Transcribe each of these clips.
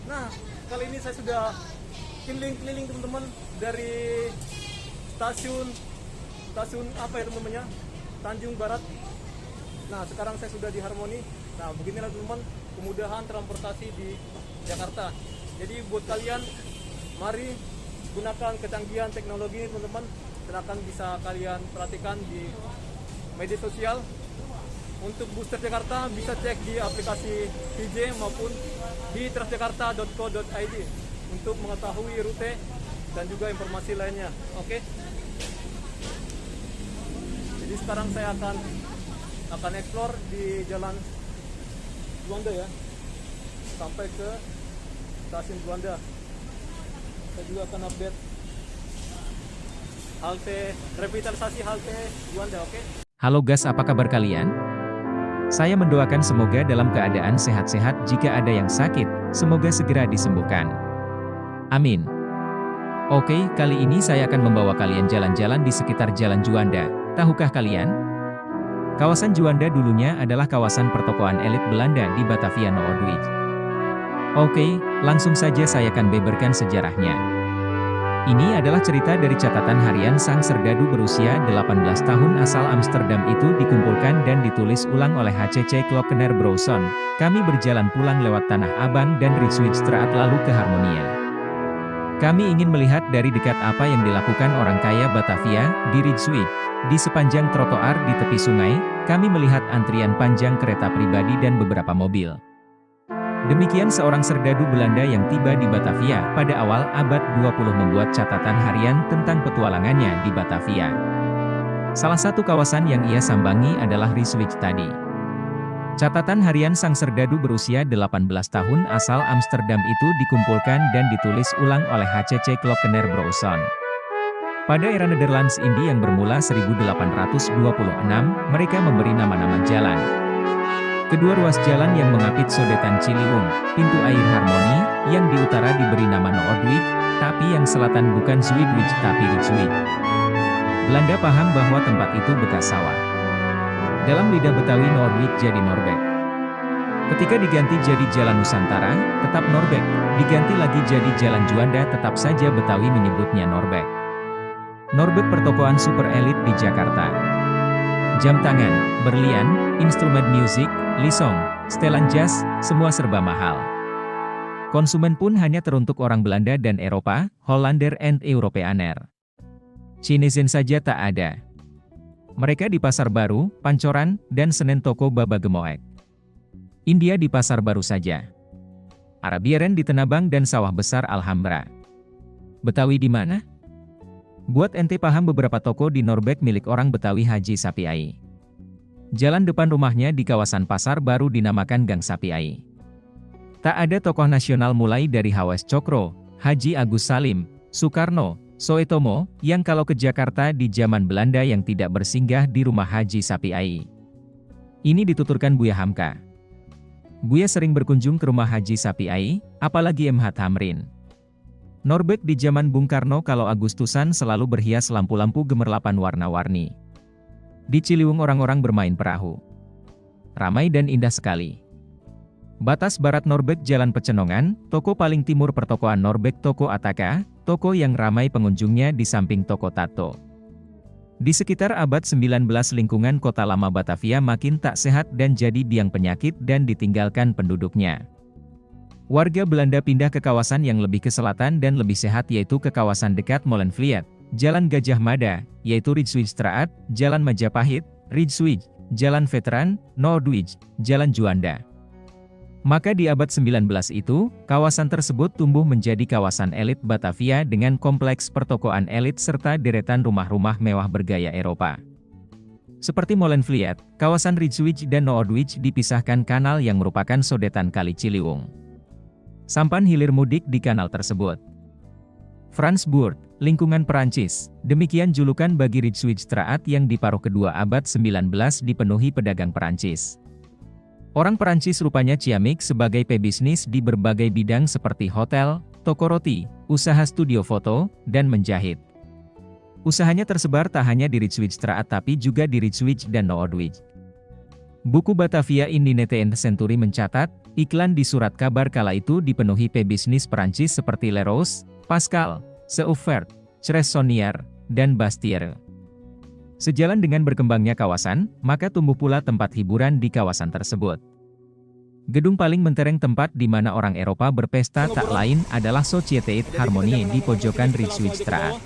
Nah, kali ini saya sudah keliling-keliling teman-teman dari stasiun stasiun apa ya teman-teman ya? Tanjung Barat. Nah, sekarang saya sudah di Harmoni. Nah, beginilah teman-teman kemudahan transportasi di Jakarta. Jadi buat kalian, mari gunakan kecanggihan teknologi teman-teman. Silakan bisa kalian perhatikan di media sosial. Untuk bus Transjakarta bisa cek di aplikasi TJ maupun di transjakarta.co.id untuk mengetahui rute dan juga informasi lainnya. Oke. Jadi sekarang saya akan explore di Jalan Juanda ya, sampai ke stasiun Juanda. Saya juga akan update revitalisasi halte Juanda. Oke. Halo guys, apa kabar kalian? Saya mendoakan semoga dalam keadaan sehat-sehat. Jika ada yang sakit, semoga segera disembuhkan. Amin. Oke, kali ini saya akan membawa kalian jalan-jalan di sekitar Jalan Juanda. Tahukah kalian? Kawasan Juanda dulunya adalah kawasan pertokoan elit Belanda di Batavia Noordwijk. Oke, langsung saja saya akan beberkan sejarahnya. Ini adalah cerita dari catatan harian sang serdadu berusia 18 tahun asal Amsterdam itu dikumpulkan dan ditulis ulang oleh HCC Klokkener Brouwson. Kami berjalan pulang lewat Tanah Abang dan Rijksstraat lalu ke Harmonia. Kami ingin melihat dari dekat apa yang dilakukan orang kaya Batavia di Rijkswijk. Di sepanjang trotoar di tepi sungai, kami melihat antrian panjang kereta pribadi dan beberapa mobil. Demikian seorang serdadu Belanda yang tiba di Batavia pada awal abad 20 membuat catatan harian tentang petualangannya di Batavia. Salah satu kawasan yang ia sambangi adalah Rijkswijk tadi. Catatan harian sang serdadu berusia 18 tahun asal Amsterdam itu dikumpulkan dan ditulis ulang oleh HCC Klokkener Brouwson. Pada era Netherlands Indie yang bermula 1826, mereka memberi nama-nama jalan. Kedua ruas jalan yang mengapit Sodetan Ciliwung, pintu air Harmoni, yang di utara diberi nama Noordwijk, tapi yang selatan bukan Zuidwijk tapi Rijkswijk. Belanda paham bahwa tempat itu bekas sawah. Dalam lidah Betawi Noordwijk jadi Norbek. Ketika diganti jadi Jalan Nusantara, tetap Norbek. Diganti lagi jadi Jalan Juanda, tetap saja Betawi menyebutnya Norbek. Norbek pertokoan super elit di Jakarta. Jam tangan, berlian, instrumen musik, lisong, setelan jas, semua serba mahal. Konsumen pun hanya teruntuk orang Belanda dan Eropa, Hollander and Europeaner. Chinesen saja tak ada. Mereka di Pasar Baru, Pancoran, dan Senen toko Baba Gemoek. India di Pasar Baru saja. Arabieren di Tenabang dan Sawah Besar Alhambra. Betawi di mana? Buat ente paham, beberapa toko di Norbek milik orang Betawi Haji Sapiai. Jalan depan rumahnya di kawasan Pasar Baru dinamakan Gang Sapiai. Tak ada tokoh nasional mulai dari Hawes Cokro, Haji Agus Salim, Soekarno, Soetomo, yang kalau ke Jakarta di zaman Belanda yang tidak bersinggah di rumah Haji Sapiai. Ini dituturkan Buya Hamka. Buya sering berkunjung ke rumah Haji Sapiai, apalagi MH Tamrin. Norbek di zaman Bung Karno kalau Agustusan selalu berhias lampu-lampu gemerlapan warna-warni. Di Ciliwung orang-orang bermain perahu. Ramai dan indah sekali. Batas barat Norbek Jalan Pecenongan, toko paling timur pertokoan Norbek Toko Ataka, toko yang ramai pengunjungnya di samping toko Tato. Di sekitar abad 19 lingkungan kota lama Batavia makin tak sehat dan jadi biang penyakit dan ditinggalkan penduduknya. Warga Belanda pindah ke kawasan yang lebih ke selatan dan lebih sehat, yaitu ke kawasan dekat Molenvliet, Jalan Gajah Mada, yaitu Rijksstraat, Jalan Majapahit, Rijkswijk, Jalan Veteran, Noordwijk, Jalan Juanda. Maka di abad 19 itu, kawasan tersebut tumbuh menjadi kawasan elit Batavia dengan kompleks pertokoan elit serta deretan rumah-rumah mewah bergaya Eropa. Seperti Molenvliet, kawasan Rijkswijk dan Noordwijk dipisahkan kanal yang merupakan sodetan Kali Ciliwung. Sampan hilir mudik di kanal tersebut. Fransburg, lingkungan Perancis, demikian julukan bagi Rijksstraat yang di paruh kedua abad 19 dipenuhi pedagang Perancis. Orang Perancis rupanya ciamik sebagai pebisnis di berbagai bidang seperti hotel, toko roti, usaha studio foto, dan menjahit. Usahanya tersebar tak hanya di Rijksstraat tapi juga di Rijkswijk dan Noordwijk. Buku Batavia in the 19th Century mencatat, Iklan di surat kabar kala itu dipenuhi pebisnis Perancis seperti Leroux, Pascal, Seouvert, Cressonnière, dan Bastiere. Sejalan dengan berkembangnya kawasan, maka tumbuh pula tempat hiburan di kawasan tersebut. Gedung paling mentereng tempat di mana orang Eropa berpesta tak lain adalah Société Harmonie di pojokan Rijksstraat.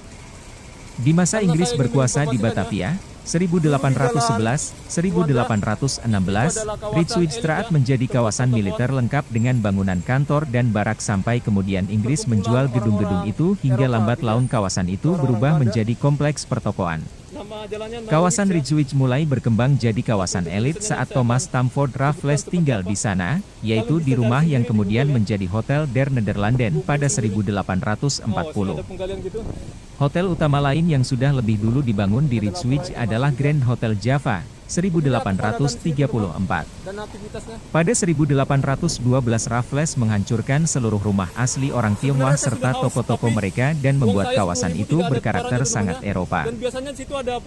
Di masa Inggris berkuasa di Batavia, 1811-1816, Rijksstraat menjadi kawasan militer lengkap dengan bangunan kantor dan barak sampai kemudian Inggris menjual gedung-gedung itu hingga lambat laun kawasan itu berubah menjadi kompleks pertokoan. Kawasan Ridgewich mulai berkembang jadi kawasan elit saat Thomas Stamford Raffles tinggal di sana, yaitu di rumah yang kemudian menjadi Hotel der Nederlanden pada 1840. Hotel utama lain yang sudah lebih dulu dibangun di Ridgewich adalah Grand Hotel Java, 1834. Pada 1812 Raffles menghancurkan seluruh rumah asli orang Tionghoa serta toko-toko mereka dan membuat kawasan itu berkarakter sangat Eropa.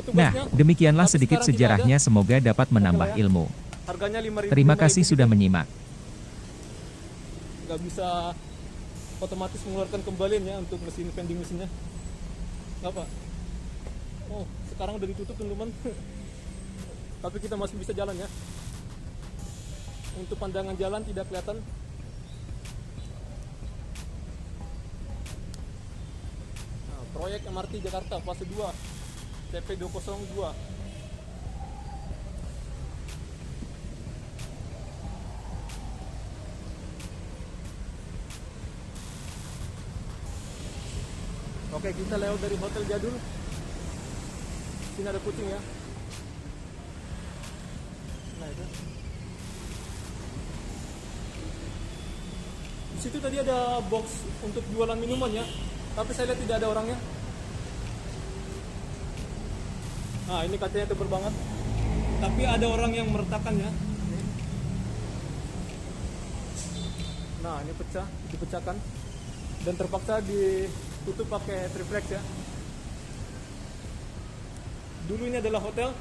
Nah, demikianlah sedikit sejarahnya, semoga dapat menambah ilmu. Terima kasih sudah menyimak. Nggak bisa otomatis mengeluarkan kembalian ya untuk mesin vending mesinnya. Nggak Pak? Oh, sekarang udah ditutup teman-teman. Tapi kita masih bisa jalan ya. Untuk pandangan jalan tidak kelihatan. Nah, proyek MRT Jakarta fase 2 TP202. Oke, kita lewat dari hotel jadul. Sini ada kucing ya. Nah itu. Di situ tadi ada box untuk jualan minuman ya, tapi saya lihat tidak ada orangnya. Nah ini katanya tebal banget, tapi ada orang yang meretakannya. Nah ini pecah, dipecahkan dan terpaksa ditutup pakai triplex ya. Dulu ini adalah hotel,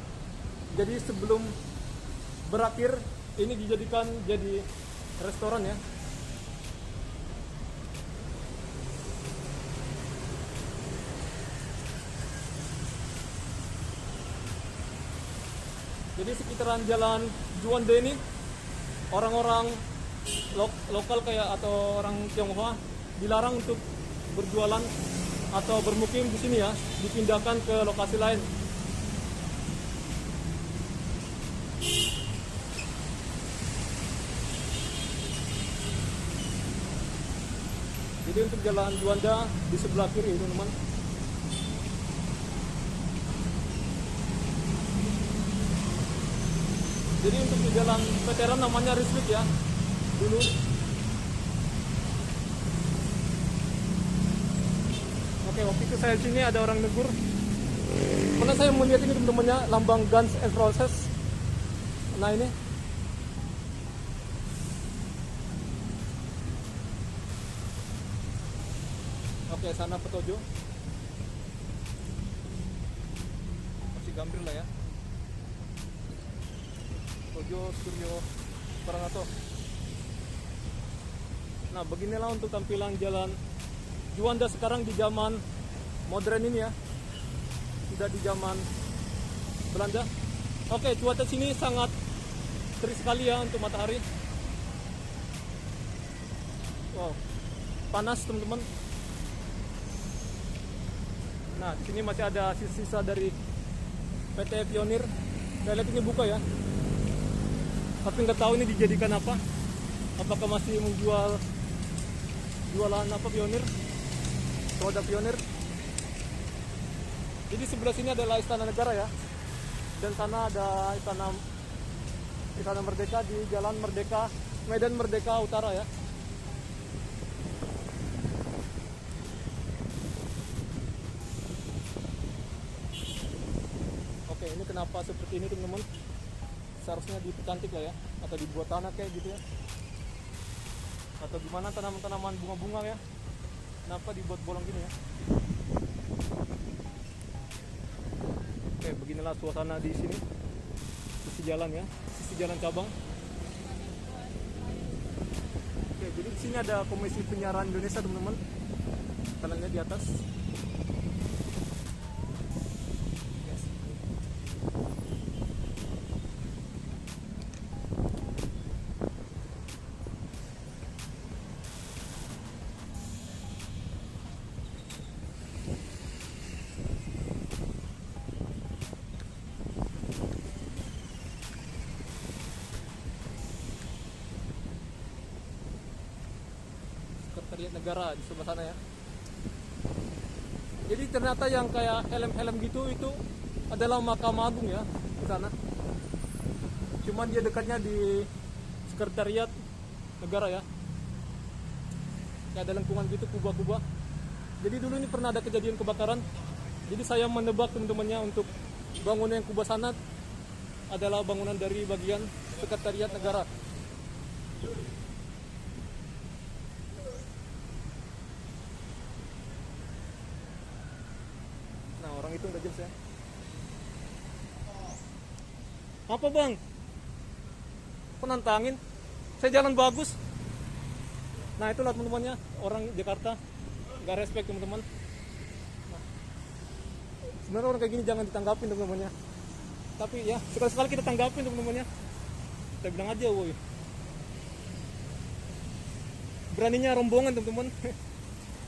jadi sebelum berakhir ini dijadikan jadi restoran ya. Jadi sekitaran jalan Juanda ini orang-orang lokal kayak atau orang Tionghoa dilarang untuk berjualan atau bermukim di sini ya, dipindahkan ke lokasi lain. Jadi untuk jalan Juanda di sebelah kiri teman-teman. Jadi untuk di jalan veteran namanya Rijkswijk ya dulu. Oke, waktu itu saya sini ada orang negur. Mana saya melihat ini teman-temannya lambang Guns N' Roses. Nah ini. Oke, sana Petojo. Masih gambir lah ya. Petojo, Suryo, Parangato. Nah, beginilah untuk tampilan jalan Juanda sekarang di zaman modern ini ya. Tidak di zaman Belanda. Oke, cuaca sini sangat terik sekali ya untuk matahari. Wow, panas teman-teman. Nah, di sini masih ada sisa-sisa dari PT Pionir. Saya lihat ini buka ya. Tapi nggak tahu ini dijadikan apa. Apakah masih menjual jualan apa Pionir? Produk Pionir. Jadi sebelah sini adalah Istana Negara ya. Dan sana ada Istana Merdeka di Jalan Merdeka, Medan Merdeka Utara ya. Oke, ini kenapa seperti ini teman-teman? Seharusnya dipercantik lah ya, atau dibuat tanah kayak gitu ya, atau gimana tanaman-tanaman bunga-bunga ya. Kenapa dibuat bolong gini ya? Oke, beginilah suasana di sini, sisi jalan ya, sisi jalan cabang. Jadi di sini ada Komisi Penyiaran Indonesia teman-teman. Kalian lihat di atas. Yes. Sekretariat Negara di sebelah sana ya. Jadi ternyata yang kayak helm-helm gitu itu adalah Mahkamah Agung ya di sana. Cuman dia dekatnya di Sekretariat Negara ya. Kayak ada lengkungan gitu, kubah-kubah. Jadi dulu ini pernah ada kejadian kebakaran. Jadi saya menebak teman-temannya untuk bangunan yang kubah sana adalah bangunan dari bagian Sekretariat Negara. Nah, orang itu udah jelas ya. Apa bang? Penantangin? Saya jalan bagus. Nah itulah teman-temannya, orang Jakarta nggak respect teman-teman. Nah, sebenarnya orang kayak gini jangan ditanggapin teman-temannya. Tapi ya sekali-sekali kita tanggapin teman-temannya. Kita bilang aja, woi. Beraninya rombongan teman-teman.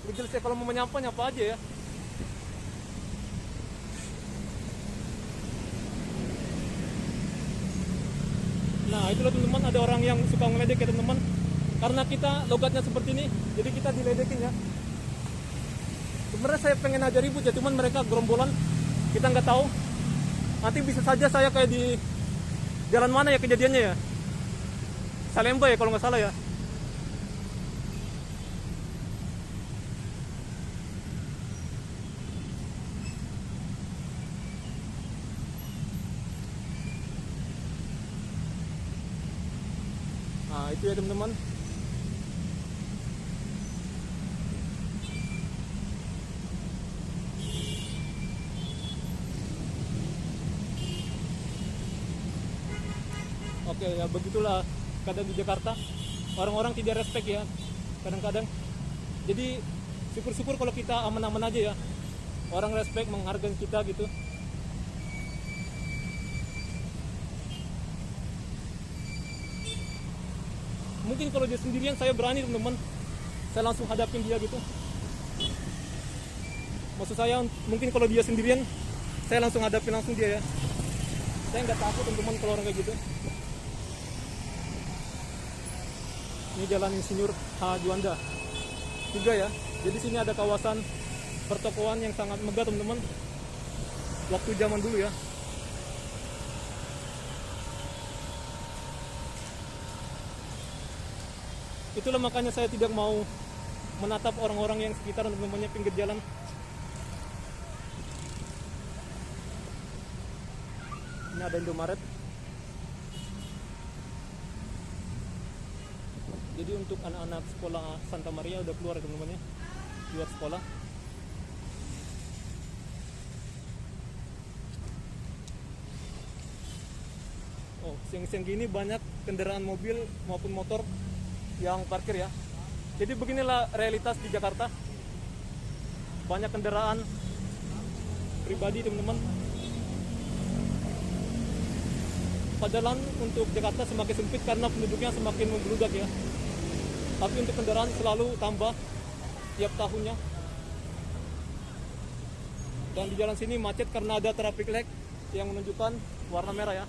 Udah jelas ya, kalau mau menyapa nyapa aja ya. Nah itulah teman-teman, ada orang yang suka ngeledek ya teman-teman. Karena kita logatnya seperti ini, jadi kita diledekin ya. Sebenarnya saya pengen aja ribut ya, cuman mereka gerombolan, kita nggak tahu. Nanti bisa saja saya kayak di jalan mana ya kejadiannya ya. Salemba ya kalau nggak salah ya. Nah itu ya teman-teman. Oke ya, begitulah kadang di Jakarta orang-orang tidak respect ya kadang-kadang. Jadi syukur-syukur kalau kita aman-aman aja ya, orang respect, menghargai kita gitu. Mungkin kalau dia sendirian saya berani teman-teman, saya langsung hadapin dia gitu. Maksud saya mungkin kalau dia sendirian saya langsung hadapin langsung dia ya. Saya nggak takut teman-teman kalau orang kayak gitu. Ini Jalan Insinyur H. Juanda 3 ya. Jadi sini ada kawasan pertokoan yang sangat megah teman-teman. Waktu zaman dulu ya. Itulah makanya saya tidak mau menatap orang-orang yang sekitar teman-temannya pinggir jalan. Ini ada Indomaret. Jadi untuk anak-anak sekolah Santa Maria udah keluar ya teman-temannya, keluar sekolah. Oh, siang-siang gini banyak kendaraan mobil maupun motor yang parkir ya. Jadi beginilah realitas di Jakarta. Banyak kendaraan pribadi teman-teman. Padahal untuk Jakarta semakin sempit karena penduduknya semakin membludak ya. Tapi untuk kendaraan selalu tambah tiap tahunnya. Dan di jalan sini macet karena ada traffic light yang menunjukkan warna merah ya.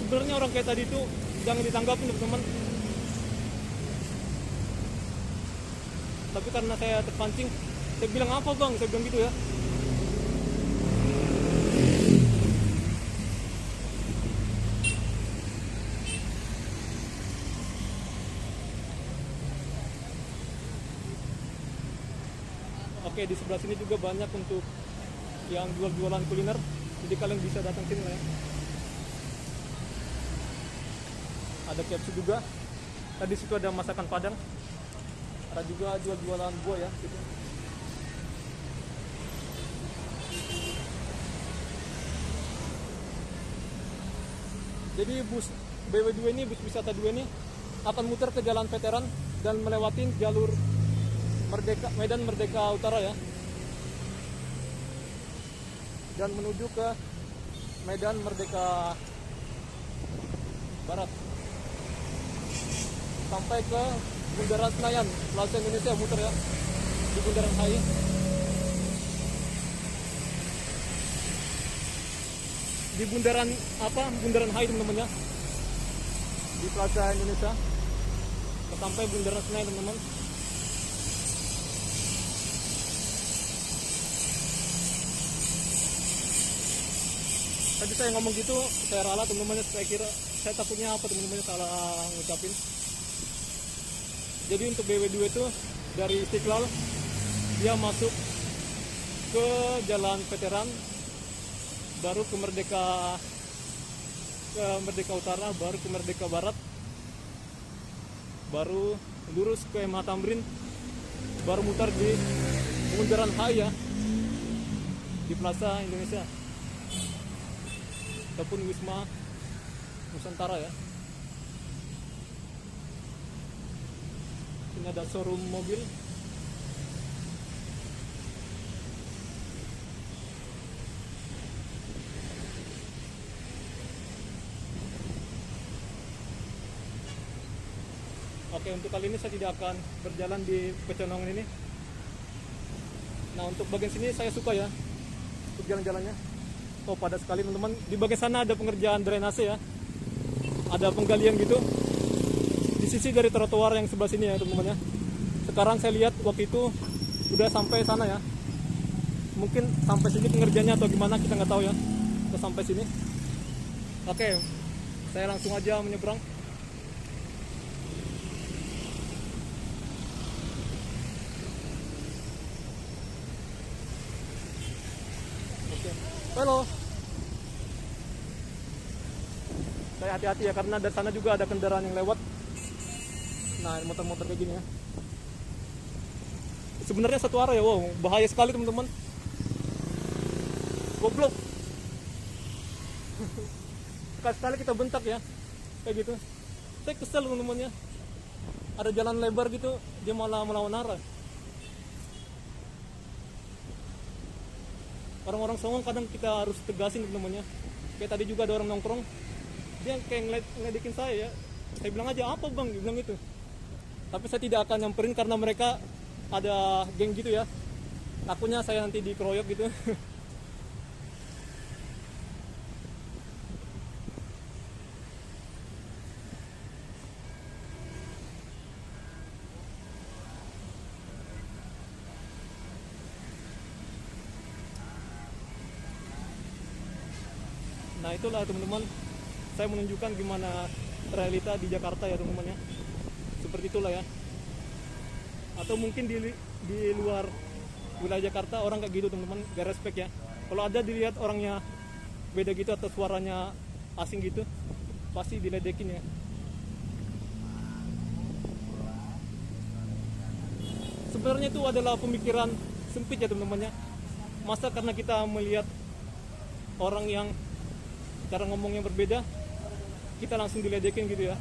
Sebenarnya orang kayak tadi itu jangan ditanggapin teman-teman. Tapi karena saya terpancing, saya bilang apa bang? Saya bilang gitu ya. Oke, di sebelah sini juga banyak untuk yang jual-jualan kuliner. Jadi kalian bisa datang sini lah ya. Ada KFC juga. Tadi situ ada masakan Padang. Ada juga jual-jualan buah ya gitu. Jadi bus BW2 ini, bus wisata 2 ini akan muter ke Jalan Veteran dan melewati jalur Merdeka, Medan Merdeka Utara ya. Dan menuju ke Medan Merdeka Barat. Sampai ke Bundaran Senayan, Plaza Indonesia muter ya. Di Bundaran HI. Di bundaran apa? Bundaran HI teman-teman ya. Di Plaza Indonesia. Sampai Bundaran Senayan teman-teman. Tadi saya ngomong gitu, saya ralat teman-teman, saya takutnya apa teman-teman salah ngucapin. Jadi untuk BW2 itu dari Istiqlal dia masuk ke Jalan Veteran, baru ke Merdeka Utara, baru ke Merdeka Barat, baru lurus ke MH Tamrin, baru mutar di Bundaran HI ya, di Plaza Indonesia ataupun Wisma Nusantara ya. Ini ada showroom mobil. Oke, untuk kali ini saya tidak akan berjalan di Pecenongan ini. Nah, untuk bagian sini saya suka ya, untuk jalan-jalannya. Oh, padat sekali teman-teman. Di bagian sana ada pengerjaan drainase ya. Ada penggalian gitu. Di sisi dari trotoar yang sebelah sini ya teman-teman ya. Sekarang saya lihat waktu itu udah sampai sana ya. Mungkin sampai sini pengerjaannya atau gimana kita nggak tahu ya. Udah sampai sini. Oke, saya langsung aja menyeberang. Oke, halo. Saya hati-hati ya karena dari sana juga ada kendaraan yang lewat. Nah, motor-motor kayak gini ya. Sebenarnya satu arah ya, wow, bahaya sekali teman-teman. Goblok. Sekali kita bentak ya, kayak gitu. Saya kesel teman-teman ya. Ada jalan lebar gitu, dia malah melawan arah. Orang-orang songong kadang kita harus tegasin teman-teman ya. Kayak tadi juga ada orang nongkrong, dia kayak ngeledekin saya ya. Saya bilang aja, apa bang? Dia bilang gitu. Tapi saya tidak akan nyamperin karena mereka ada geng gitu ya. Takutnya saya nanti dikeroyok gitu. Nah, itulah teman-teman, saya menunjukkan gimana realita di Jakarta ya teman-teman ya. Seperti itulah ya. Atau mungkin di luar wilayah Jakarta orang kayak gitu teman-teman, gak respect ya. Kalau ada dilihat orangnya beda gitu atau suaranya asing gitu, pasti diledekin ya. Sebenarnya itu adalah pemikiran sempit ya teman-teman ya. Masa karena kita melihat orang yang cara ngomongnya berbeda, kita langsung diledekin gitu ya.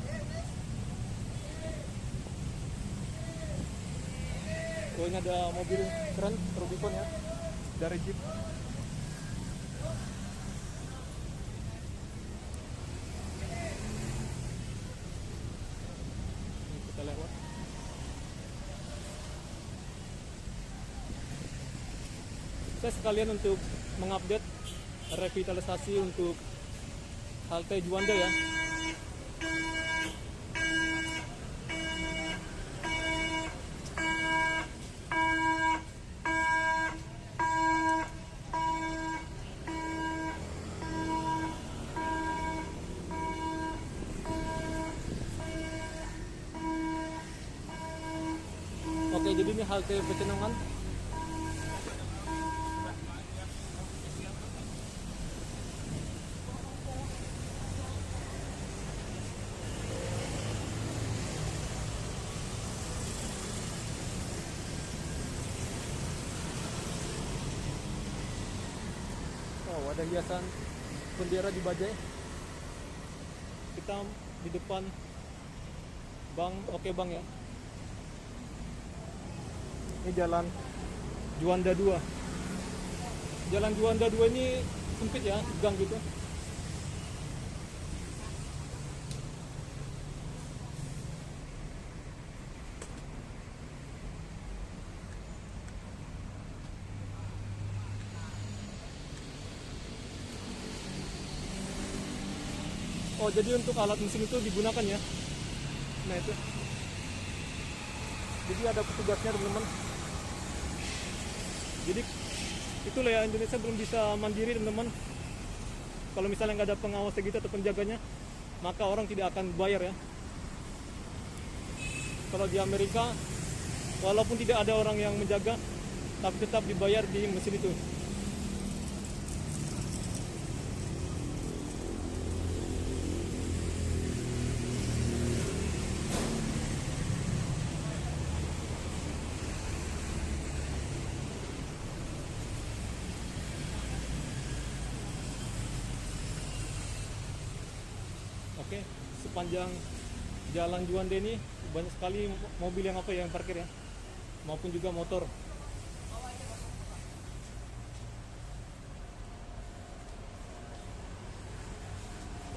Oh, ini ada mobil keren Rubicon ya, dari Jeep. Ini kita lewat. Saya sekalian untuk mengupdate revitalisasi untuk halte Juanda ya. Oke, jadi ini halte Pecenongan. Oh, ada hiasan bendera di bajai. Kita di depan Bank Oke Bank ya. Ini jalan Juanda 2. Jalan Juanda 2 ini sempit ya, gang gitu. Oh, jadi untuk alat mesin itu digunakan ya. Nah itu. Jadi ada petugasnya teman-teman. Jadi itulah ya, Indonesia belum bisa mandiri teman-teman. Kalau misalnya nggak ada pengawas gitu atau penjaganya, maka orang tidak akan bayar ya. Kalau di Amerika, walaupun tidak ada orang yang menjaga, tapi tetap dibayar di mesin itu. Oke, sepanjang jalan Juanda ini banyak sekali mobil yang parkir ya, maupun juga motor.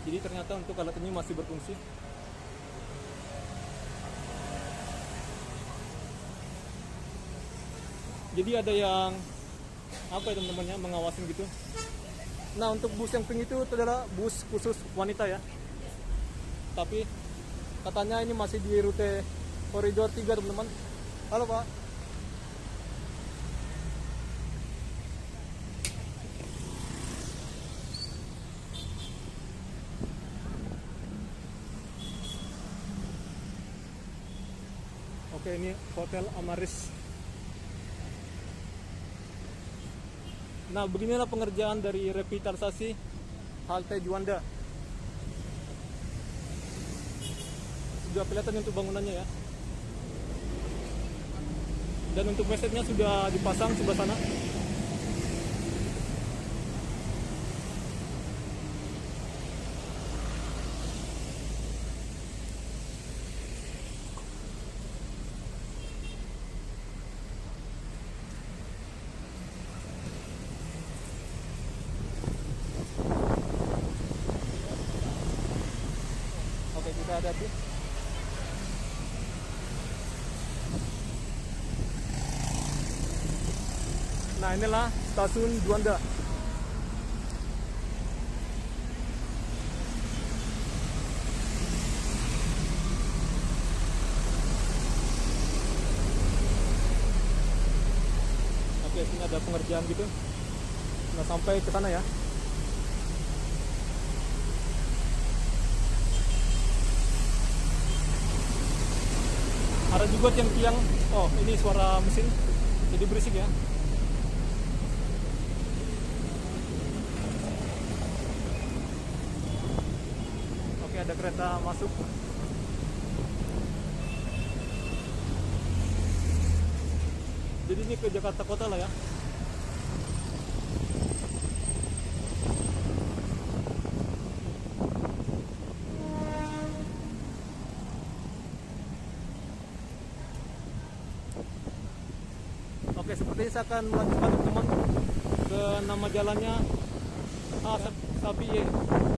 Jadi ternyata untuk alat ini masih berfungsi. Jadi ada yang teman-temannya mengawasin gitu. Nah, untuk bus yang pink itu adalah bus khusus wanita ya. Tapi katanya ini masih di rute koridor 3 teman-teman. Halo Pak. Oke, ini Hotel Amaris. Nah, beginilah pengerjaan dari revitalisasi halte Juanda. Sudah kelihatan untuk bangunannya ya. Dan untuk mesetnya sudah dipasang sebelah sana. Oke, kita hadapi. Nah, inilah stasiun Juanda. Oke, sini ada pengerjaan gitu. Nah, sampai ke sana ya. Ada juga tiang-tiang. Oh, ini suara mesin. Jadi berisik ya. Ada kereta masuk. Jadi ini ke Jakarta Kota lah ya. Oke, sepertinya saya akan melanjutkan teman-teman ke nama jalannya Sapiye.